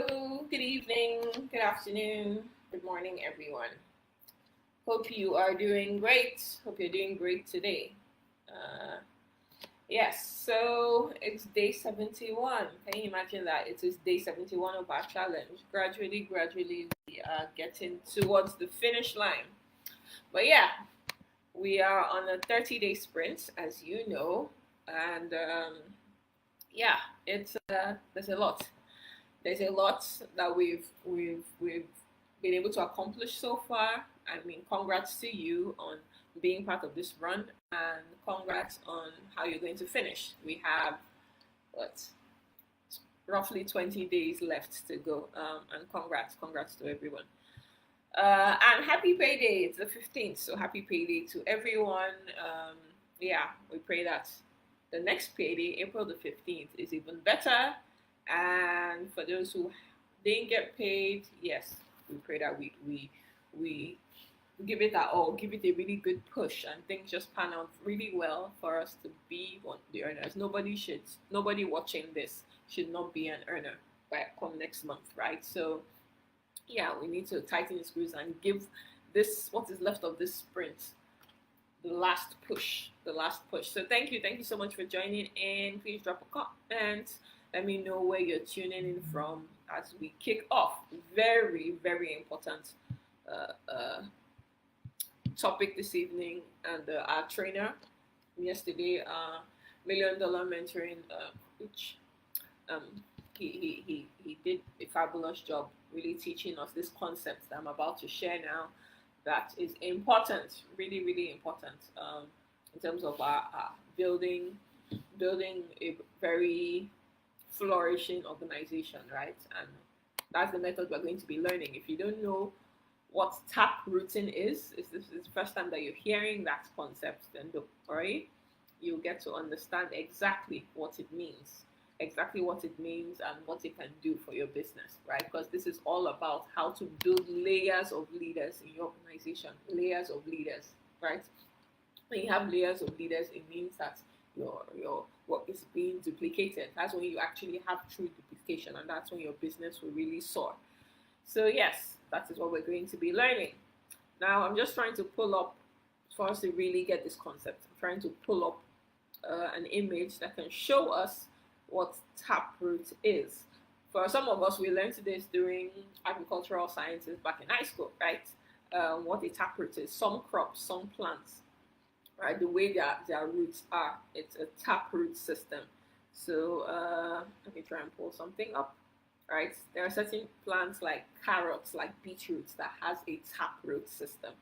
Hello, good evening, good afternoon, good morning, everyone. Hope you are doing great. Hope you're doing great today. Uh, yes, so it's day 71. Can you imagine that? It is day 71 of our challenge. Gradually, we are getting towards the finish line. But yeah, we are on a 30-day sprint, as you know. And yeah, it's there's a lot that we've been able to accomplish so far. I mean, congrats to you on being part of this run, and congrats on how you're going to finish. We have what roughly 20 days left to go, and congrats to everyone. And happy payday! It's the 15th, so happy payday to everyone. Yeah, we pray that the next payday, April the 15th, is even better. And for those who didn't get paid, yes, we pray that we give it our all, give it a really good push, and things just pan out really well for us to be one of the earners. Nobody watching this should not be an earner by come next month, right? So yeah, we need to tighten the screws and give this what is left of this sprint the last push. So thank you so much for joining in. Please drop a comment. Let me know where you're tuning in from as we kick off. Very important uh, uh, topic this evening. And our trainer yesterday, $1 Million Mentoring, which um, he did a fabulous job really teaching us this concept that I'm about to share now. That is important, really important, in terms of our building a very flourishing organization, right? And that's the method we're going to be learning. If you don't know what taprooting is this is the first time that you're hearing that concept, then don't worry. You'll get to understand exactly what it means and what it can do for your business, right? Because this is all about how to build layers of leaders in your organization, layers of leaders, right? When you have layers of leaders, it means that your work is being duplicated. That's when you actually have true duplication, and that's when your business will really soar. So yes, that is what we're going to be learning. Now I'm just trying to pull up for us to really get this concept. I'm trying to pull up an image that can show us what taproot is. For some of us, we learned this during agricultural sciences back in high school, right? What a taproot is: some crops, some plants, right? The way their roots are, it's a taproot system. So let me try and pull something up. Right? There are certain plants like carrots, like beetroots, that has a taproot system.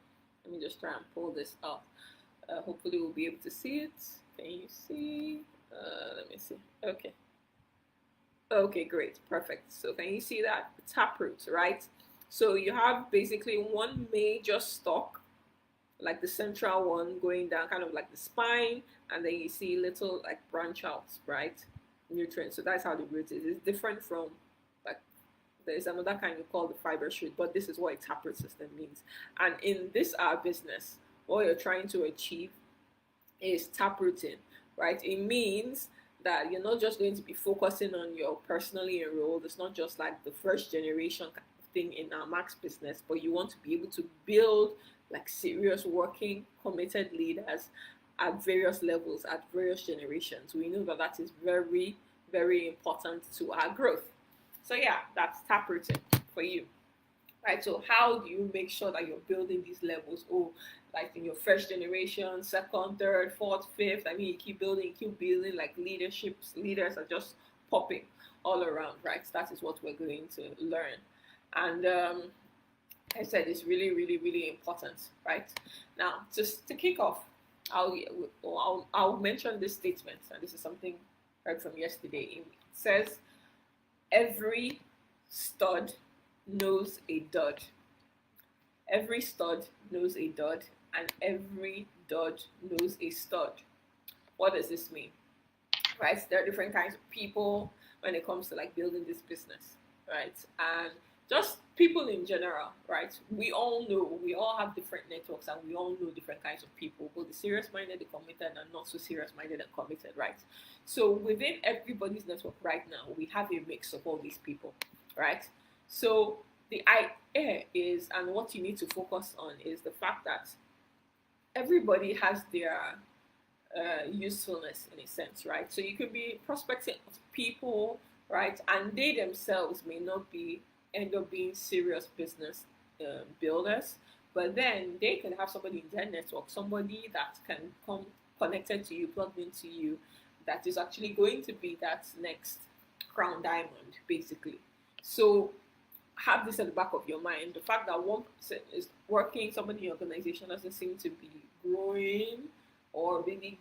Let me just try and pull this up. Hopefully, we'll be able to see it. Can you see? Let me see. Okay. Okay, great. Perfect. So can you see that? Taproot, right? So you have basically one major stalk, like the central one going down, kind of like the spine, and then you see little like branch outs, right? Nutrients. So that's how the root is. It's different from like there's another kind we call the fiber shoot, but this is what a taproot system means. And in this our business, what you're trying to achieve is taprooting, right? It means that you're not just going to be focusing on your personally enrolled. It's not just like the first generation kind of thing in our Max business, but you want to be able to build like serious working committed leaders at various levels, at various generations. We know that that is very important to our growth. So yeah, that's taprooting for you, right? So how do you make sure that you're building these levels? Oh, like in your first generation, second, third, fourth, fifth. I mean, you keep building, like leaders are just popping all around, right? That is what we're going to learn. And I said it's really important, right? Now, just to kick off, I'll mention this statement, and this is something I heard from yesterday. It says, every stud knows a dud. Every stud knows a dud, and every dud knows a stud. What does this mean? Right? There are different kinds of people when it comes to like building this business, right? And just people in general, right? We all have different networks, and we all know different kinds of people, both the serious-minded, the committed, and not so serious-minded and committed, right? So within everybody's network right now, we have a mix of all these people, right? So the idea is, and what you need to focus on is the fact that everybody has their usefulness in a sense, right? So you could be prospecting people, right, and they themselves may not be end up being serious business builders, but then they can have somebody in their network, somebody that can come connected to you, plugged into you, that is actually going to be that next crown diamond, basically. So have this at the back of your mind. The fact that one person is working, somebody in your organization doesn't seem to be growing or really,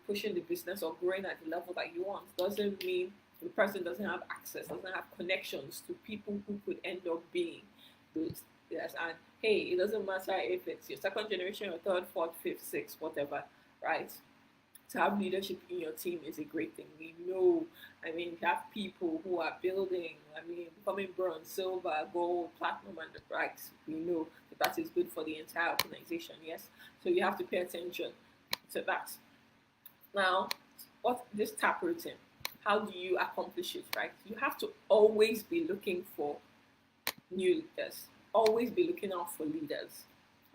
pushing the business or growing at the level that you want, doesn't mean the person doesn't have access, doesn't have connections to people who could end up being those. Yes, and hey, it doesn't matter if it's your second generation, your third, fourth, fifth, sixth, whatever, right? To have leadership in your team is a great thing. We know, you have people who are building, becoming bronze, silver, gold, platinum, and the likes. We know that that is good for the entire organization, yes? So you have to pay attention to that. Now, what this taprooting, how do you accomplish it, right? You have to always be looking for new leaders, always be looking out for leaders,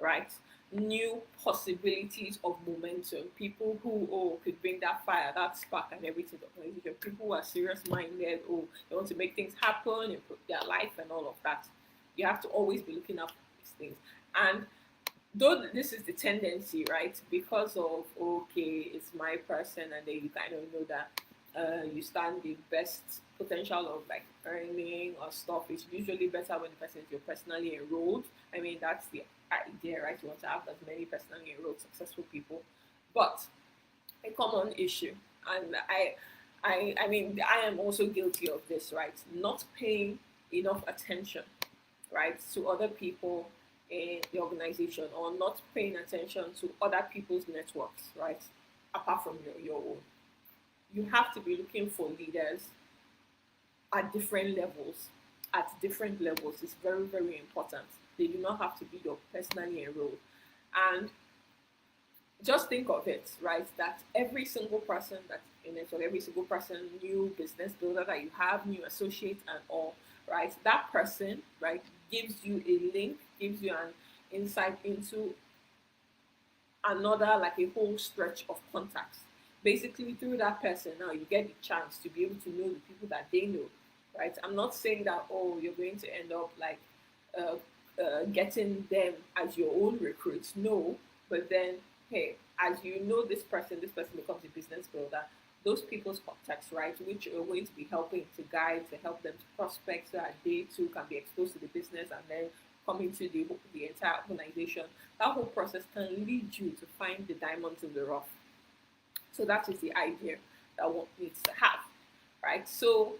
right? New possibilities of momentum, people who could bring that fire, that spark, and everything to the organization. People who are serious minded, they want to make things happen, improve their life, and all of that. You have to always be looking out for these things. And though this is the tendency, right? Because of okay, it's my person, and then you kind of know that you stand the best potential of like earning or stuff. It's usually better when the person is you're personally enrolled. That's the idea, right? You want to have as many personally enrolled successful people. But a common issue, and I am also guilty of this, right? Not paying enough attention, right, to other people in the organization, or not paying attention to other people's networks, right, apart from your own. You have to be looking for leaders at different levels. At different levels, it's very, very important. They do not have to be your personally enrolled. And just think of it, right? That every single person that's in it, or every single person, new business builder that you have, new associate and all, right? That person, right, gives you a link, gives you an insight into another, like a whole stretch of contacts. Basically, through that person, now you get the chance to be able to know the people that they know, right? I'm not saying that you're going to end up like getting them as your own recruits. No, but then hey, as you know this person becomes a business builder. Those people's contacts, right, which are going to be helping to guide, to help them to prospect, so that they too can be exposed to the business and then come into the entire organization. That whole process can lead you to find the diamonds in the rough. So that is the idea that one needs to have, right? So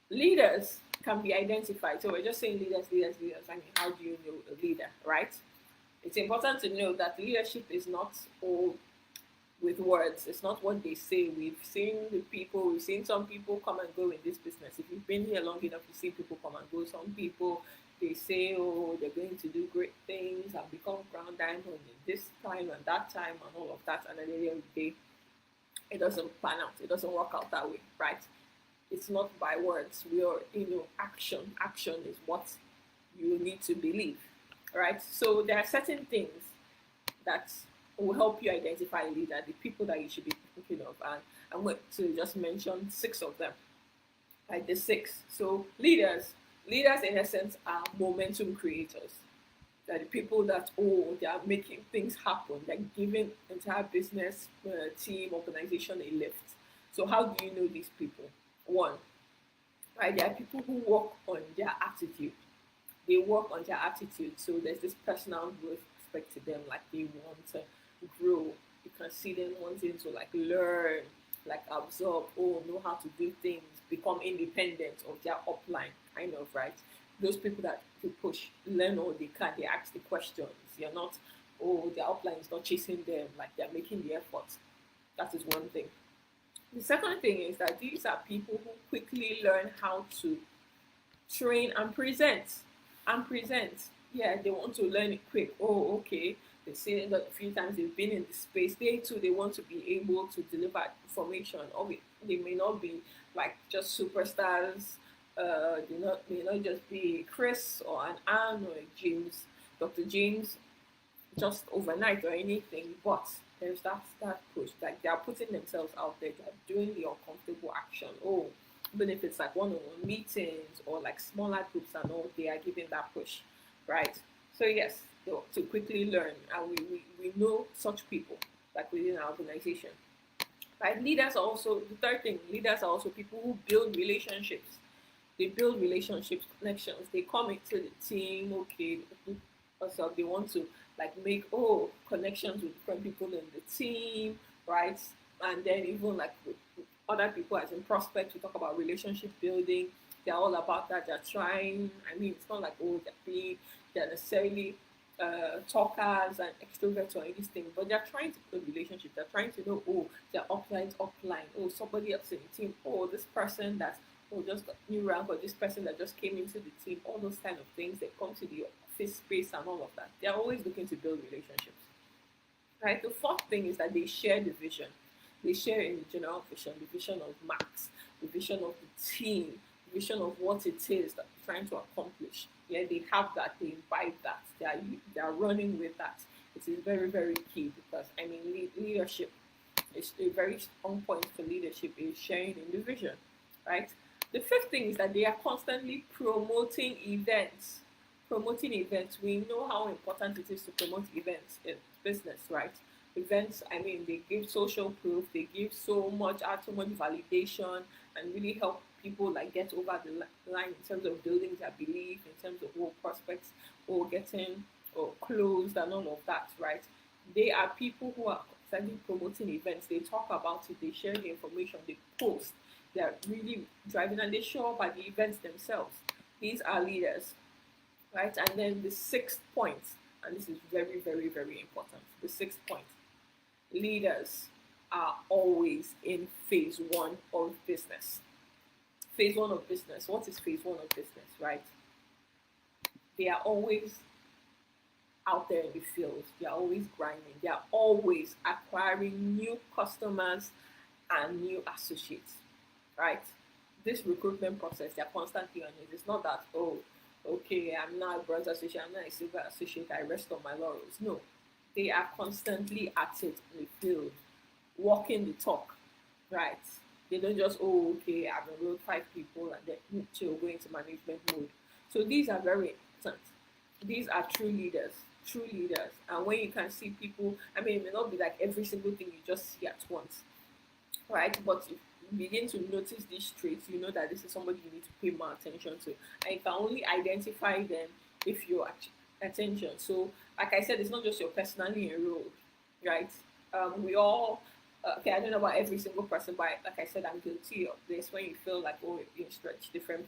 leaders can be identified. So we're just saying leaders, leaders, leaders. How do you know a leader, right? It's important to know that leadership is not all with words. It's not what they say. We've seen some people come and go in this business. If you've been here long enough, you've seen people come and go. Some people, they say, they're going to do great things and become crown diamond in this time and that time and all of that. And at the end of the day, it doesn't pan out. It doesn't work out that way, right? It's not by words. We are, action. Action is what you need to believe, right? So there are certain things that will help you identify a leader, the people that you should be thinking of. And I'm going to just mention 6 of them, like the 6. So leaders in essence are momentum creators. They're the people that they are making things happen. They're giving entire business, team, organization a lift. So how do you know these people? One, right? There are people who work on their attitude. They work on their attitude. So there's this personal growth aspect to them. Like they want to grow. You can see them wanting to like learn, like absorb, know how to do things, become independent of their upline, kind of, right? Those people that you push, learn all they can, they ask the questions. You're not, their upline is not chasing them, like they're making the effort. That is one thing. The second thing is that these are people who quickly learn how to train and present. Yeah, they want to learn it quick. Okay. They've seen it a few times, they've been in the space. They too, they want to be able to deliver information. Or they may not be like just superstars may not just be Chris or an Anne or a James, Dr. James, just overnight or anything, but there's that push. Like they are putting themselves out there, they're doing the uncomfortable action. Oh, even if it's like one-on-one meetings or like smaller groups and all, they are giving that push, right? So yes, to quickly learn, and we know such people like within our organization. Right? Leaders are also the third thing. Leaders are also people who build relationships. They build relationships, connections. They come into the team, okay, also they want to like make connections with different people in the team, right? And then even like with other people as in prospects, we talk about relationship building. They're all about that. They're trying. I mean, it's not like they're necessarily talkers and extroverts or anything, but they're trying to build relationships. They're trying to know, their upline's upline. Oh, somebody else in the team. Oh, this person that's just got new rank, or this person that just came into the team. All those kind of things. They come to the office space and all of that. They're always looking to build relationships. Right. The fourth thing is that they share the vision. They share in the general vision, the vision of Max, the vision of the team, the vision of what it is that they're trying to accomplish. Yeah, they have that, they imbibe that, they are running with that. It is very, very key because I mean leadership is a very strong point for leadership is sharing in the vision, right? The fifth thing is that they are constantly promoting events. Promoting events. We know how important it is to promote events in business, right? Events, I mean, they give social proof, they give add so much validation, and really help people like get over the line in terms of building their belief, in terms of prospects or getting or closed and all of that, right? They are people who are constantly promoting events. They talk about it, they share the information, they post. They're really driving and they show up at the events themselves. These are leaders, right? And then the sixth point, and this is very, very, very important. The sixth point, leaders are always in phase one of business. Phase one of business. What is phase one of business, right? They are always out there in the field. They are always grinding. They are always acquiring new customers and new associates, right? This recruitment process, they're constantly on it. It's not that, okay, I'm not a bronze associate, I'm not a silver associate, I rest on my laurels. No, they are constantly at it in the field, walking the talk, right? They don't just, okay, I've enrolled 5 people and then chill, go into management mode. So these are very important. These are true leaders. And when you can see people, I mean, it may not be like every single thing you just see at once, right? But if you begin to notice these traits, you know that this is somebody you need to pay more attention to. And you can only identify them if you're attention. So, like I said, it's not just your personally enrolled, right? We all, okay, I don't know about every single person, but like I said, I'm guilty of this. When you feel like, you stretch different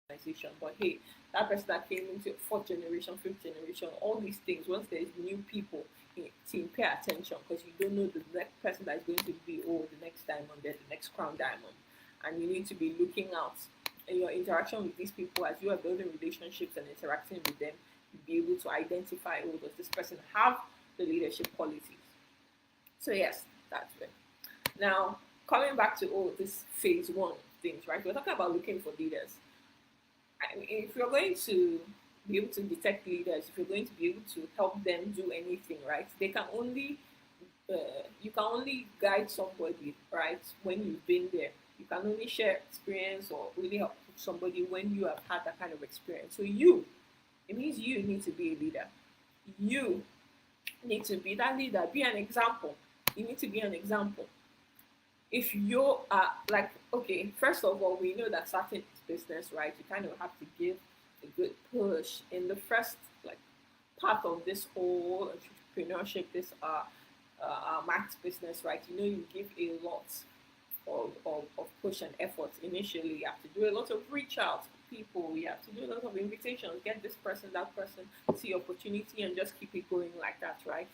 organization, but hey, that person that came into fourth generation, fifth generation, all these things, once there's new people in team, pay attention because you don't know the next person that is going to be the next diamond, then the next crown diamond. And you need to be looking out in your interaction with these people as you are building relationships and interacting with them, be able to identify, does this person have the leadership qualities? So yes, that's it. Now, coming back to this phase one things, right? We're talking about looking for leaders. I mean, if you're going to be able to detect leaders, if you're going to be able to help them do anything, right? They can only you can only guide somebody, right? When you've been there, you can only share experience or really help somebody when you have had that kind of experience. So it means you need to be a leader. You need to be that leader. Be an example. You need to be an example. If you are like, okay, first of all, we know that starting business, right, you kind of have to give a good push in the first like part of this whole entrepreneurship, this max business, right? You give a lot of push and effort initially. You have to do a lot of reach out to people, you have to do a lot of invitations, get this person, that person, see opportunity and just keep it going like that, right?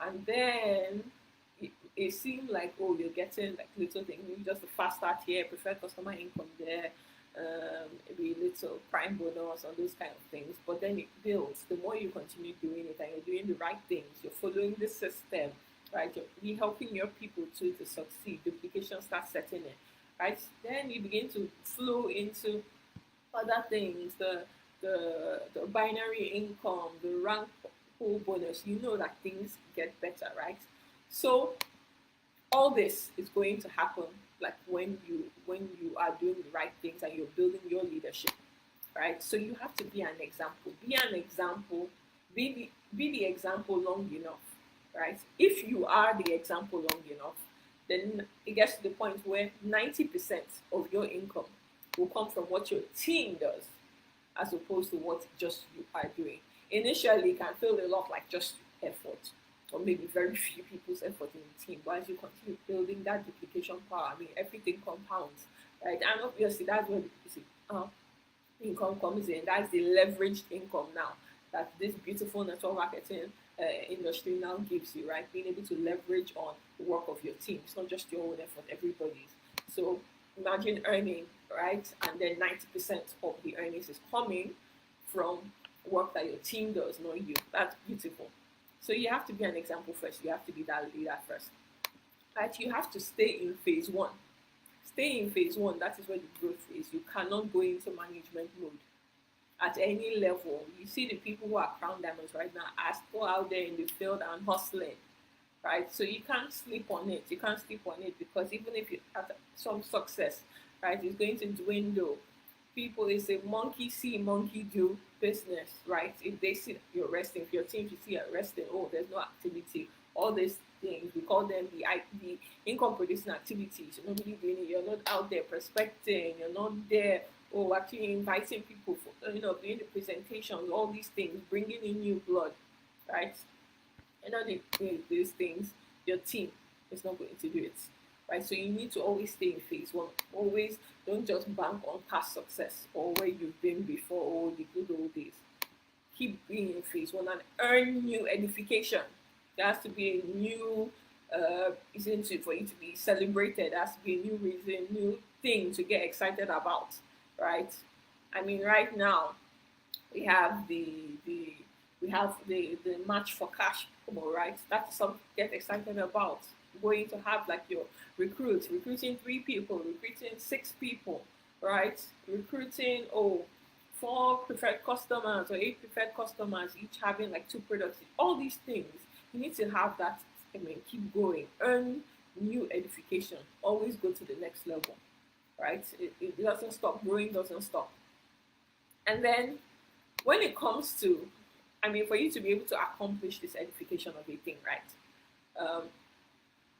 And then it seemed like, you're getting like little things, maybe just a fast start here, preferred customer income there, maybe little prime bonus or those kind of things. But then it builds. The more you continue doing it and you're doing the right things, you're following the system, right? You're helping your people to succeed. Duplication starts setting in. right? Then you begin to flow into other things, the binary income, the rank pool bonus. You know that things get better, right? So all this is going to happen like when you are doing the right things and you're building your leadership, right? So you have to be an example. Be an example. Be the example long enough, right? If you are the example long enough, then it gets to the point where 90% of your income will come from what your team does, as opposed to what just you are doing. Initially, it can feel a lot like just effort, or maybe very few people's effort in the team. But as you continue building that duplication power, I mean, everything compounds, right? And obviously, that's where income comes in. That's the leveraged income now that this beautiful network marketing industry now gives you, right? Being able to leverage on the work of your team. It's not just your own effort, everybody's. So imagine earning, right? And then 90% of the earnings is coming from work that your team does, not you. That's beautiful. So you have to be an example first. You have to be that leader first, right? You have to stay in phase one. Stay in phase one. That is where the growth is. You cannot go into management mode at any level. You see the people who are crown diamonds right now are still out there in the field and hustling, right? So you can't sleep on it. You can't sleep on it, because even if you have some success, right, it's going to dwindle. People, it's a monkey see, monkey do business, right? If they see you're resting, if your team you see you're resting, oh, there's no activity, all these things, we call them the income producing activities. You're not really doing it, you're not out there prospecting, you're not there, oh, actually inviting people for, doing the presentations, all these things, bringing in new blood, right? And all these things, your team is not going to do it, right? So you need to always stay in phase one. Always don't just bank on past success or where you've been before or the good old days. Keep being in phase one and earn new edification. There has to be a new reason for you to be celebrated. There has to be a new reason, new thing to get excited about, right? I mean, right now we have the match for cash promo, right? That's something to get excited about. Going to have like your recruiting 3 people, recruiting 6 people, right? Recruiting 4 preferred customers or 8 preferred customers, each having like 2 products. All these things, you need to have that. I mean, keep going, earn new edification, always go to the next level, right? It doesn't stop, growing doesn't stop. And then when it comes to, I mean, for you to be able to accomplish this edification of a thing, right?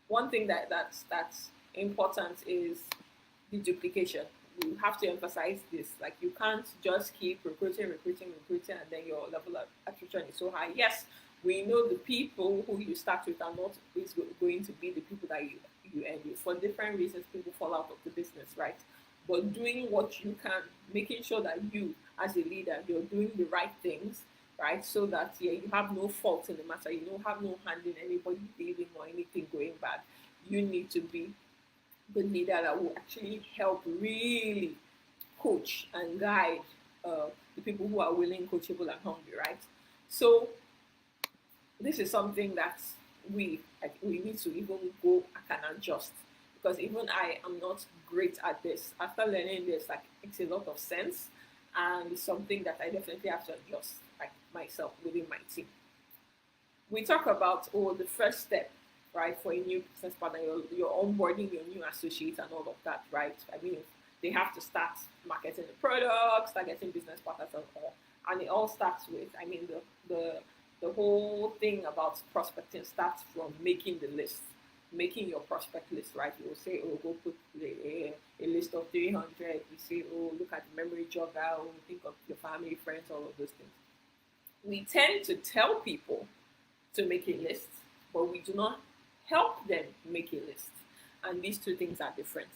One thing that's important is the duplication. You have to emphasize this. Like, you can't just keep recruiting, and then your level of attrition is so high. Yes, we know the people who you start with are not always going to be the people that you end with. For different reasons, people fall out of the business, right? But doing what you can, making sure that you, as a leader, you're doing the right things, right? So that you have no fault in the matter. You don't have no hand in anybody leaving or anything going bad. You need to be the leader that will actually help really coach and guide the people who are willing, coachable, and hungry, right? So this is something that we need to even go back and adjust, because even I am not great at this. After learning this, like, it makes a lot of sense, and it's something that I definitely have to adjust, like, myself within my team. We talk about the first step, right, for a new business partner, you're onboarding your new associate and all of that, right? I mean, they have to start marketing the products, start getting business partners and all, and it all starts with, I mean, the whole thing about prospecting starts from making the list, making your prospect list, right? You will say, oh, go put a list of 300. You say, oh, look at the memory jogger, oh, think of your family, friends, all of those things. We tend to tell people to make a list, but we do not help them make a list. And these two things are different,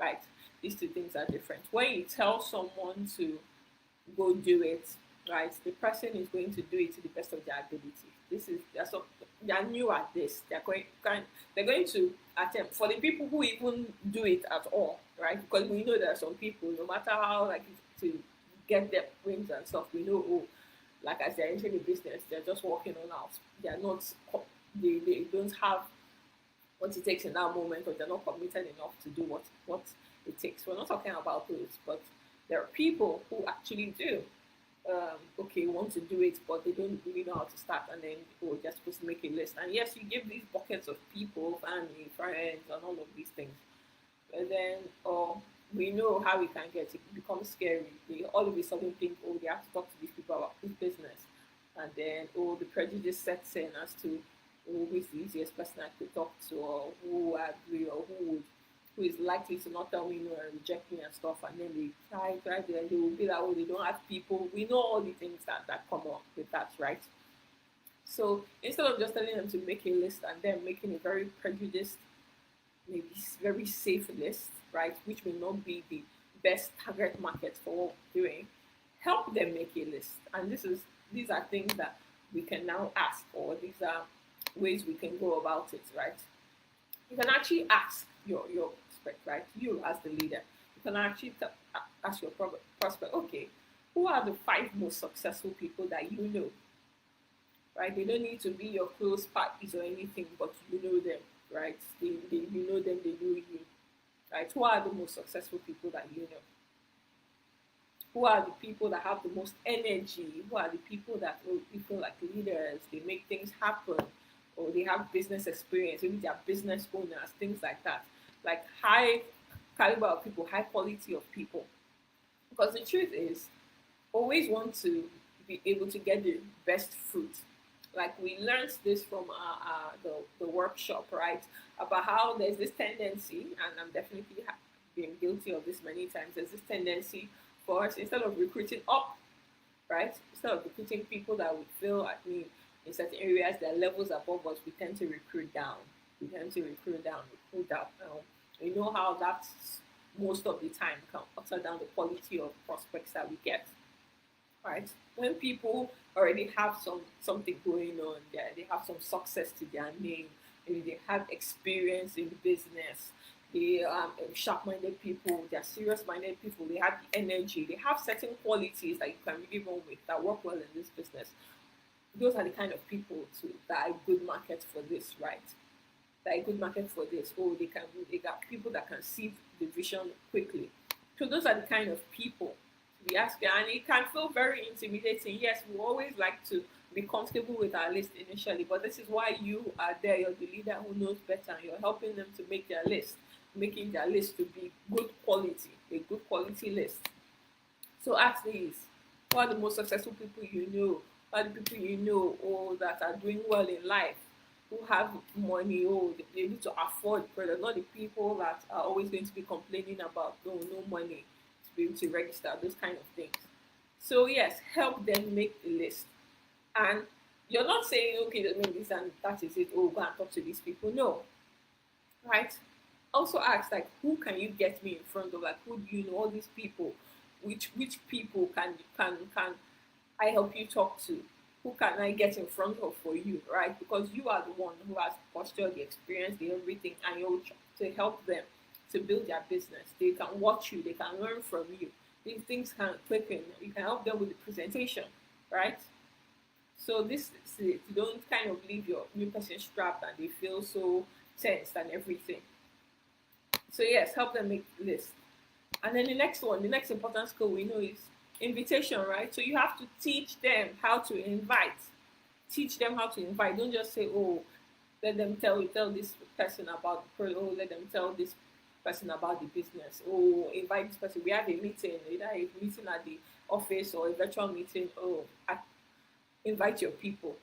right? These two things are different. When you tell someone to go do it, right, the person is going to do it to the best of their ability. They are new at this. They're going to attempt. For the people who even do it at all, right? Because we know there are some people, no matter how, like, to get their wings and stuff, we know, like, as they're entering the business, they're just walking on out. They are not. They don't have what it takes in that moment, or they're not committed enough to do what it takes. We're not talking about those, but there are people who actually do okay, want to do it, but they don't really know how to start, and then they're supposed to make a list. And yes, you give these buckets of people, family, friends, and all of these things. But then, we know how we can get it. It becomes scary. They all of a sudden think, oh, they have to talk to these people about this business, and then the prejudice sets in as to who is the easiest person I could talk to, or who I agree, or who is likely to not tell me no and reject me and stuff, and then they try, they will be like, oh, they don't have people. We know all the things that come up with that, right? So instead of just telling them to make a list and then making a very prejudiced, maybe very safe list, right, which may not be the best target market for what we're doing, help them make a list. And these are things that we can now ask, or these are ways we can go about it, right? You can actually ask your prospect, right? You as the leader, you can actually ask your prospect, okay, who are the 5 most successful people that you know, right? They don't need to be your close parties or anything, but you know them, right? You know them, they know you, right? Who are the most successful people that you know? Who are the people that have the most energy? Who are the people that you feel like leaders? They make things happen, or they have business experience. Maybe they are business owners, things like that. Like high caliber of people, high quality of people. Because the truth is, always want to be able to get the best fruit. Like we learned this from the workshop, right? About how there's this tendency, and I'm definitely been guilty of this many times. There's this tendency for us, instead of recruiting up, right? Instead of recruiting people that we feel, I mean, in certain areas, their levels above us, we tend to recruit down. We tend to recruit down. You know how that's most of the time can utter down the quality of prospects that we get, right? When people already have something going on, they have some success to their name, maybe they have experience in business, they are sharp-minded people, they are serious-minded people, they have the energy, they have certain qualities that you can really run with that work well in this business. Those are the kind of people that are a good market for this, right? That are a good market for this. Oh, they got people that can see the vision quickly. So those are the kind of people we ask, and it can feel very intimidating. Yes, we always like to be comfortable with our list initially, but this is why you are there. You're the leader who knows better, and you're helping them to make their list, making their list to be good quality, a good quality list. So ask these: who are the most successful people you know? Who are the people you know, that are doing well in life, who have money, they need to afford, but they're not the people that are always going to be complaining about no money to be able to register, those kind of things. So yes, help them make the list. And you're not saying, okay, this and that is it, go and talk to these people. No, right? Also ask, like, who can you get me in front of? Like, who do you know? All these people, which people can I help you talk to? Who can I get in front of for you, right? Because you are the one who has the posture, the experience, the everything, and you're to help them to build their business. They can watch you, they can learn from you. These things can click in. You can help them with the presentation, right? So this is it. You don't kind of leave your new person strapped and they feel so tensed and everything. So yes, help them make lists. And then the next one, the next important skill we know is invitation, right? So you have to teach them how to invite. Teach them how to invite. Don't just say, let them tell this person about the product, let them tell this person about the business. Invite this person. We have a meeting, either a meeting at the office or a virtual meeting. Invite your people.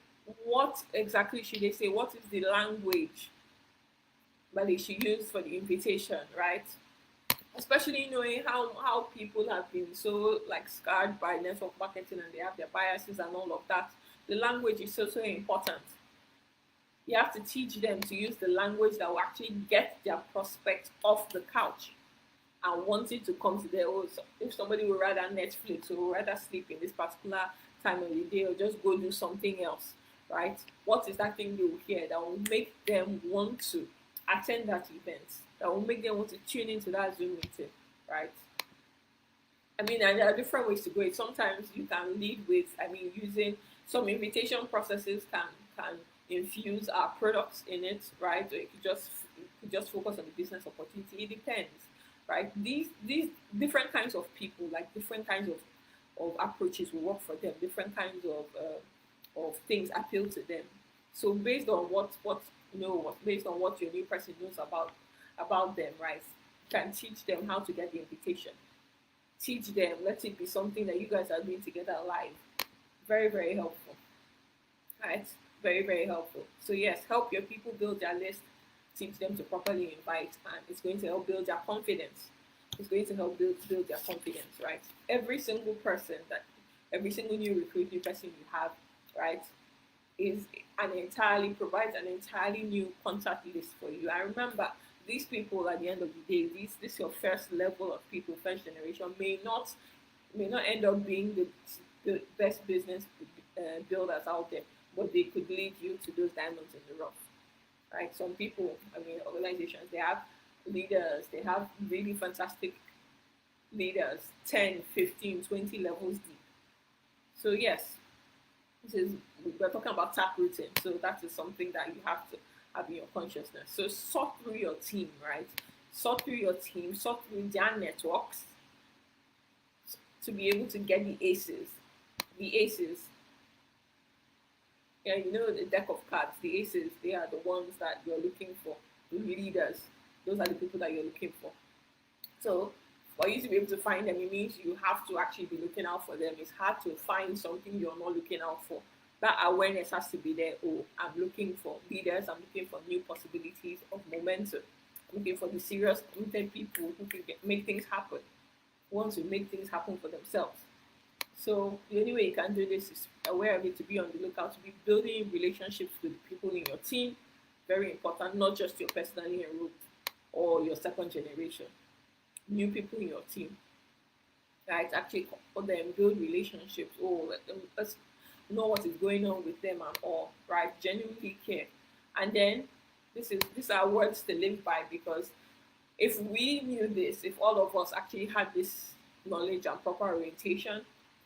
What exactly should they say? What is the language that they should use for the invitation, right? Especially knowing how people have been so like scarred by network marketing and they have their biases and all of that. The language is so important. You have to teach them to use the language that will actually get their prospect off the couch and wanting to come to their own. So if somebody would rather Netflix or would rather sleep in this particular time of the day or just go do something else, right? What is that thing they will hear that will make them want to attend that event, that will make them want to tune into that Zoom meeting, right? I mean, and there are different ways to go. Sometimes you can lead with, using some invitation processes can infuse our products in it, right? Or you could just focus on the business opportunity. It depends. right? These different kinds of people, like different kinds of approaches will work for them. Different kinds of things appeal to them. So based on based on what your new person knows about them, right? You can teach them how to get the invitation. Teach them. Let it be something that you guys are doing together live. Very, very helpful. Right? Very, very helpful. So yes, help your people build their list, teach them to properly invite, and it's going to help build their confidence. It's going to help build their confidence, right? Every single person that every single new person you have, right, is an entirely provides an entirely new contact list for you. I remember these people at the end of the day, this your first level of people, first generation, may not end up being the best business builders out there, but they could lead you to those diamonds in the rough. Right? Some people, organizations, they have leaders, they have really fantastic leaders, 10, 15, 20 levels deep. So yes, we're talking about taprooting. So that is something that you have to have in your consciousness. So sort through your team, right? Sort through your team, sort through their networks to be able to get the aces. The aces. Yeah, the deck of cards, the aces, they are the ones that you're looking for. The leaders, those are the people that you're looking for. So for you to be able to find them, it means you have to actually be looking out for them. It's hard to find something you're not looking out for. That awareness has to be there. Oh, I'm looking for leaders. I'm looking for new possibilities of momentum. I'm looking for the serious, committed people who can make things happen, who want to make things happen for themselves. So the only way you can do this is aware of it, to be on the lookout, to be building relationships with people in your team. Very important, not just your personally enrolled or your second generation. New people in your team, right? Actually call them, build relationships. Oh, let's know what is going on with them and all, right? Genuinely care. And then these are words to live by, because if we knew this, if all of us actually had this knowledge and proper orientation,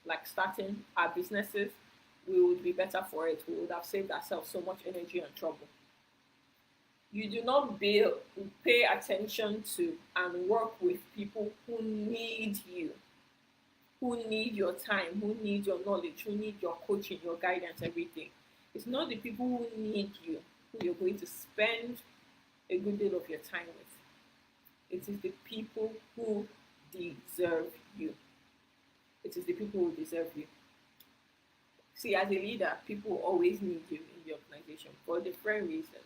like starting our businesses, we would be better for it. We would have saved ourselves so much energy and trouble. You do not pay attention to and work with people who need you, who need your time, who need your knowledge, who need your coaching, your guidance, everything. It's not the people who need you who you're going to spend a good deal of your time with. It is the people who deserve you. It is the people who deserve you. See, as a leader, people always need you in the organization for different reasons.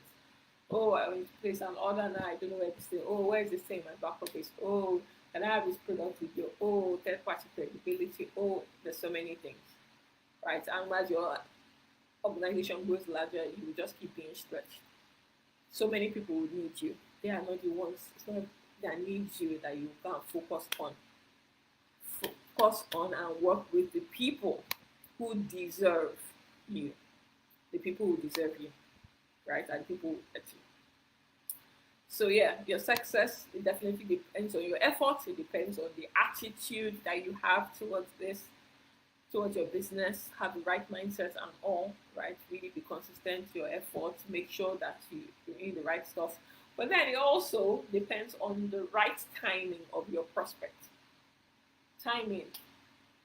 Oh, I went to place an order now, I don't know where to stay. Oh, where is this thing in my back office? Oh, can I have this product with you? Oh, third party credibility. Oh, there's so many things, right? And as your organization grows larger, you will just keep being stretched. So many people will need you. They are not the ones, it's not that needs you that you can focus on. Focus on and work with the people who deserve you. The people who deserve you, right? And people who get you. So yeah, your success, it definitely depends on your efforts. It depends on the attitude that you have towards towards your business. Have the right mindset and all, right? Really be consistent to your efforts. Make sure that you're doing the right stuff. But then it also depends on the right timing of your prospect. Timing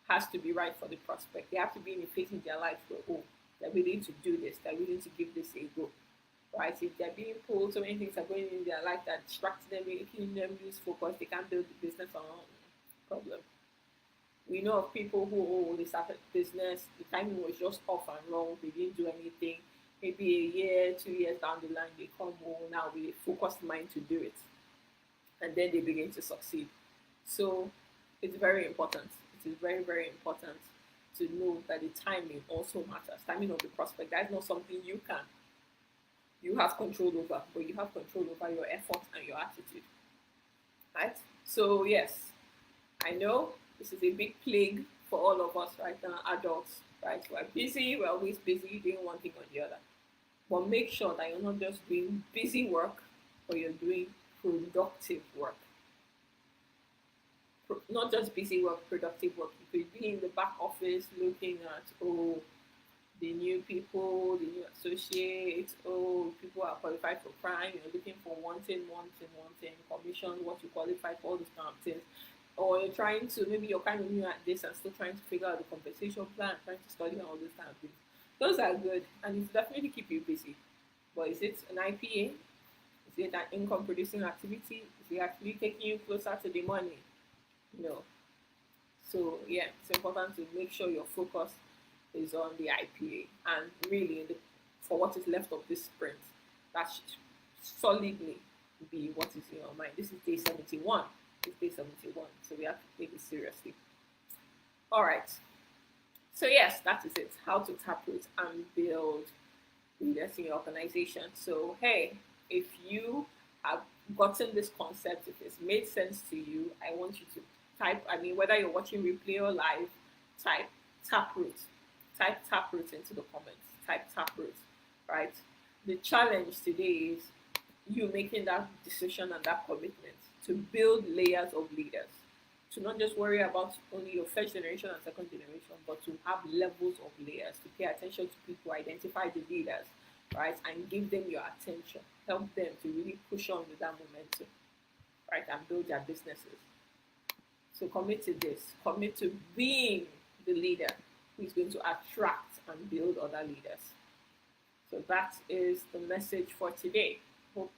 has to be right for the prospect. They have to be in a phase in their life where, oh, they're willing to do this. They're willing to give this a go. Right? If they're being pulled, so many things are going in their life that distract them, making them lose focus. They can't build the business on problem. We know of people who, they started business, the timing was just off and wrong. They didn't do anything. Maybe a year, 2 years down the line, they come home now with a focused mind to do it. And then they begin to succeed. So it's very important. It is very, very important to know that the timing also matters. Timing of the prospect, that is not something you have control over, but you have control over your effort and your attitude. Right? So yes, I know this is a big plague for all of us right now, adults, right? We're busy, we're always busy doing one thing or the other. But make sure that you're not just doing busy work, but you're doing productive work. Not just busy work, productive work. You could be in the back office looking at, the new people, the new associates. Oh, people are qualified for prime. You're looking for one thing, commission, what you qualify for, all those kind of things. Or you're trying to, maybe you're kind of new at this and still trying to figure out the compensation plan, trying to study all those kind of things. Those are good and it's definitely keep you busy. But is it an IPA? Is it an income producing activity? Is it actually taking you closer to the money? No. So yeah, it's important to make sure your focus is on the IPA and really for what is left of this sprint, that should solidly be what is in your mind. This is day 71. It's day 71, so we have to take it seriously. All right. So yes, that is it. How to taproot and build leaders in your organization. So hey, if you have gotten this concept, if it's made sense to you, I want you to type. I mean, whether you're watching replay or live, type taproot. Type taproot into the comments. Type taproot. Right. The challenge today is you making that decision and that commitment to build layers of leaders, to not just worry about only your first generation and second generation, but to have levels of layers, to pay attention to people, identify the leaders, right, and give them your attention, help them to really push on with that momentum, right, and build their businesses. So commit to this, commit to being the leader who is going to attract and build other leaders. So that is the message for today. Hope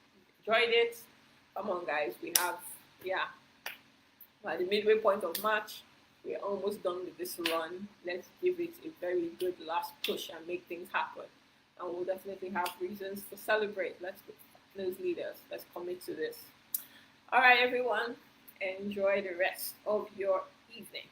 you enjoyed it. Come on, guys, we have, we're at the midway point of March. We're almost done with this run. Let's give it a very good last push and make things happen. And we'll definitely have reasons to celebrate. Let's go, those leaders. Let's commit to this. All right, everyone. Enjoy the rest of your evening.